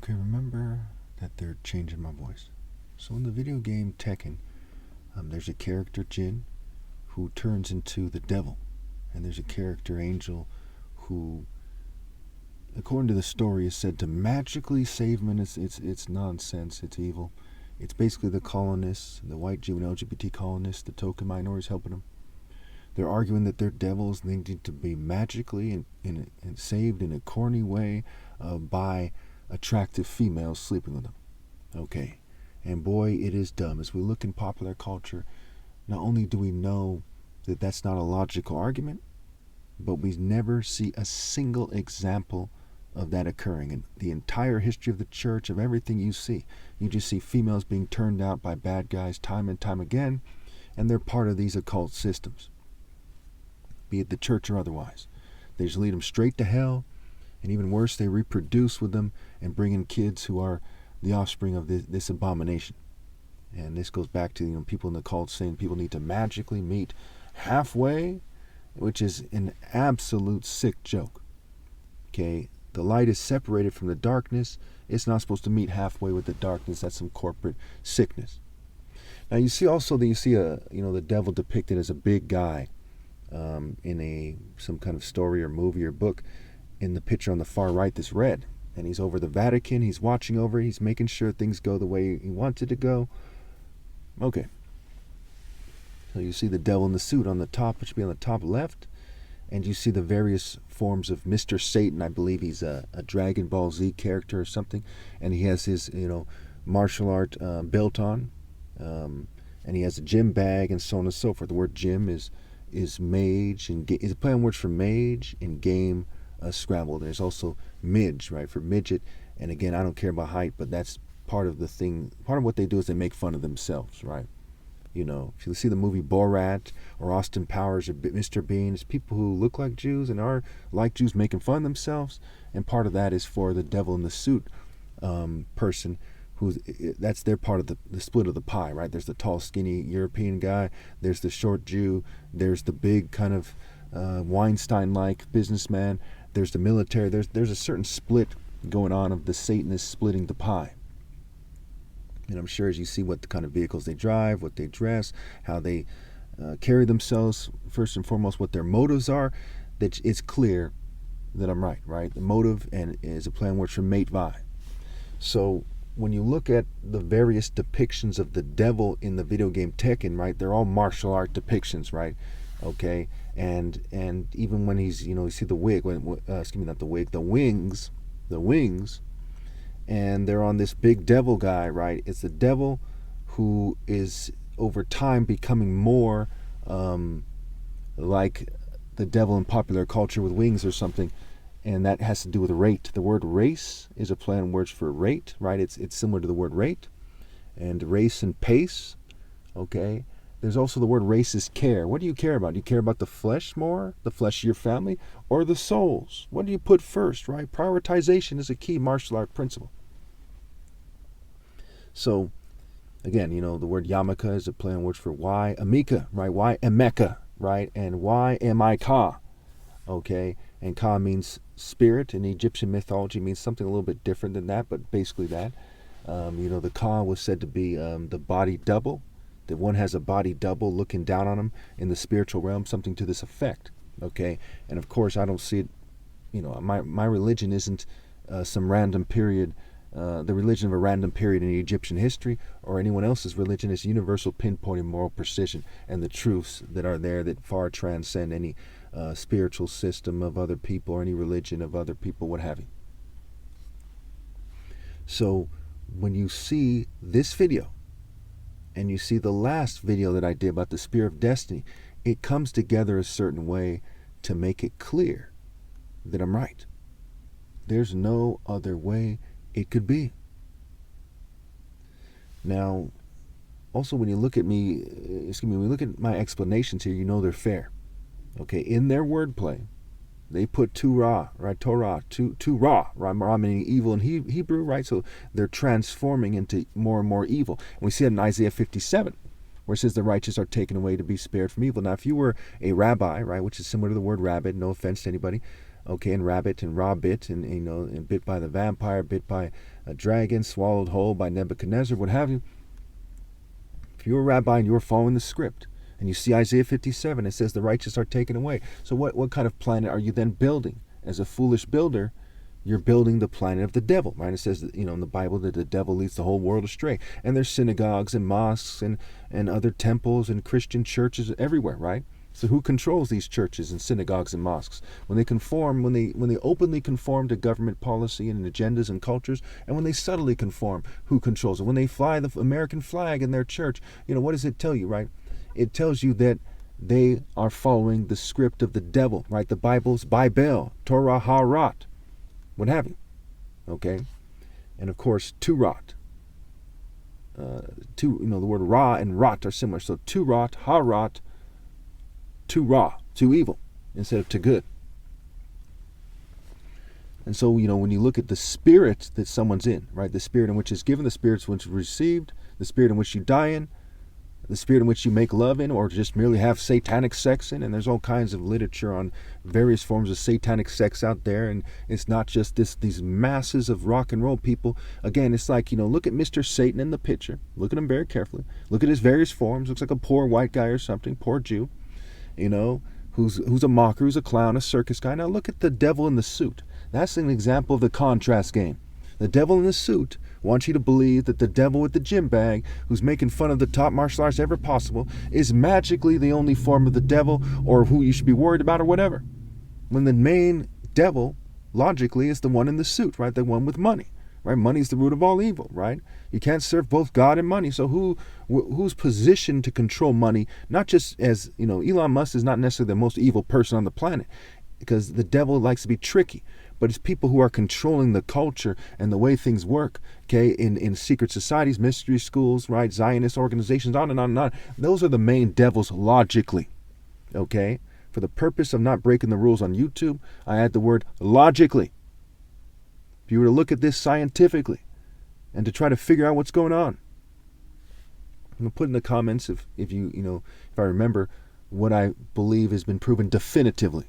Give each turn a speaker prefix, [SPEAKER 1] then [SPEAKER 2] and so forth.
[SPEAKER 1] Okay, remember that they're changing my voice. So in the video game Tekken, there's a character Jin who turns into the devil, and there's a character Angel who, according to the story, is said to magically save him. And it's nonsense. It's evil. It's basically the colonists, the white Jew and LGBT colonists, the token minorities helping them. They're arguing that they're devils and they need to be magically and saved in a corny way by attractive females sleeping with them. Okay. And boy, it is dumb. As we look in popular culture, not only do we know that that's not a logical argument, but we never see a single example of that occurring. In the entire history of the church, of everything you see, you just see females being turned out by bad guys time and time again, and they're part of these occult systems, be it the church or otherwise. They just lead them straight to hell, and even worse, they reproduce with them and bring in kids who are the offspring of this abomination. And this goes back to people in the cult saying people need to magically meet halfway, which is an absolute sick joke. Okay, the light is separated from the darkness. It's not supposed to meet halfway with the darkness. That's some corporate sickness. Now you see also that the devil depicted as a big guy in some kind of story or movie or book. In the picture on the far right, this red, and he's over the Vatican. He's watching over it. He's making sure things go the way he wants it to go. Okay. So you see the devil in the suit on the top, which should be on the top left, and you see the various forms of Mr. Satan. I believe he's a Dragon Ball Z character or something, and he has his martial art belt on, and he has a gym bag and so on and so forth. The word gym is mage and is a play on words for mage and game. Scrabble. There's also midge, right, for midget. And again, I don't care about height, but that's part of the thing. Part of what they do is they make fun of themselves, right? If you see the movie Borat or Austin Powers or Mr. Bean, it's people who look like Jews and are like Jews making fun of themselves. And part of that is for the devil in the suit person, that's their part of the split of the pie, right? There's the tall, skinny European guy. There's the short Jew. There's the big kind of Weinstein-like businessman. There's the military. There's a certain split going on of the Satanists splitting the pie. And I'm sure as you see what the kind of vehicles they drive, what they dress, how they carry themselves, first and foremost, what their motives are, that it's clear that I'm right? The motive and is a play on words for mate vi. So when you look at the various depictions of the devil in the video game Tekken, right, they're all martial art depictions, right? Okay, and even when he's you see the wig, the wings, and they're on this big devil guy, right? It's the devil who is over time becoming more like the devil in popular culture with wings or something, and that has to do with rate. The word race is a play on words for rate, right? It's similar to the word rate, and race and pace, okay. There's also the word race is care. What do you care about? Do you care about the flesh more, the flesh of your family, or the souls? What do you put first, right? Prioritization is a key martial art principle. So, again, the word yamaka is a play on words for why amika, right? Why emeka, right? And why am I ka? Okay, and ka means spirit. In Egyptian mythology means something a little bit different than that, but basically that. The ka was said to be the body double. That one has a body double looking down on him in the spiritual realm, something to this effect. Okay, and of course I don't see it. My religion isn't some random period, the religion of a random period in Egyptian history, or anyone else's religion. Is universal, pinpointing moral precision and the truths that are there that far transcend any spiritual system of other people or any religion of other people, what have you. So when you see this video, and you see the last video that I did about the Spear of Destiny, it comes together a certain way to make it clear that I'm right. There's no other way it could be. Now, also when you look at when you look at my explanations here, they're fair. Okay, in their wordplay, they put tu ra, right? Torah, tu ra, right? Ra meaning evil in Hebrew, right? So they're transforming into more and more evil. And we see it in Isaiah 57, where it says the righteous are taken away to be spared from evil. Now, if you were a rabbi, right, which is similar to the word rabbit, no offense to anybody, okay, and rabbit and raw bit, and and bit by the vampire, bit by a dragon, swallowed whole by Nebuchadnezzar, what have you. If you're a rabbi and you're following the script, and you see Isaiah 57, it says the righteous are taken away. So what kind of planet are you then building? As a foolish builder, you're building the planet of the devil, right? It says that, in the Bible that the devil leads the whole world astray. And there's synagogues and mosques and other temples and Christian churches everywhere, right? So who controls these churches and synagogues and mosques? When they conform, when they openly conform to government policy and agendas and cultures, and when they subtly conform, who controls it? When they fly the American flag in their church, what does it tell you, right? It tells you that they are following the script of the devil, right? The Bible's Bible, Torah Harat, what have you, okay? And of course, Turat. The word Ra and Rat are similar. So Turat, Harat, to Ra, to evil, instead of to good. And so, when you look at the spirit that someone's in, right? The spirit in which is given, the spirit in which is received, the spirit in which you die in, the spirit in which you make love in, or just merely have satanic sex in. And there's all kinds of literature on various forms of satanic sex out there. And it's not just these masses of rock and roll people. Again, it's like, look at Mr. Satan in the picture. Look at him very carefully. Look at his various forms. Looks like a poor white guy or something, poor Jew. Who's a mocker, who's a clown, a circus guy. Now look at the devil in the suit. That's an example of the contrast game. The devil in the suit wants you to believe that the devil with the gym bag, who's making fun of the top martial arts ever possible, is magically the only form of the devil, or who you should be worried about, or whatever. When the main devil, logically, is the one in the suit, right? The one with money. Right? Money's the root of all evil, right? You can't serve both God and money. So who's positioned to control money? Not just as, Elon Musk is not necessarily the most evil person on the planet, because the devil likes to be tricky. But it's people who are controlling the culture and the way things work, okay, in secret societies, mystery schools, right, Zionist organizations, on and on and on. Those are the main devils logically, okay? For the purpose of not breaking the rules on YouTube, I add the word logically. If you were to look at this scientifically and to try to figure out what's going on, I'm going to put in the comments if I remember what I believe has been proven definitively.